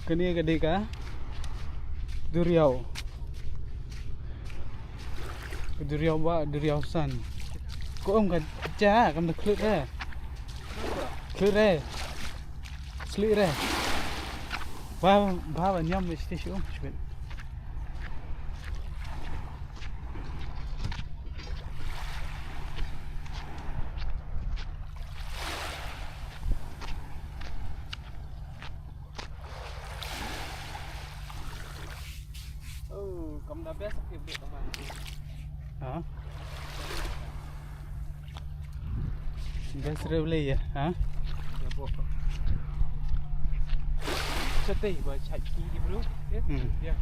Kini gede ka? Duriau. Duriau ba duriau san. Ko om ka cha kam da khlut re. Khlut re. Sli re. Ba nyam mesti shu shbet. Cầm đá bét kịp được các bạn. Hả? Gas relay ya, hả? Ya buat. Setih buat cak kiri bro. Ya.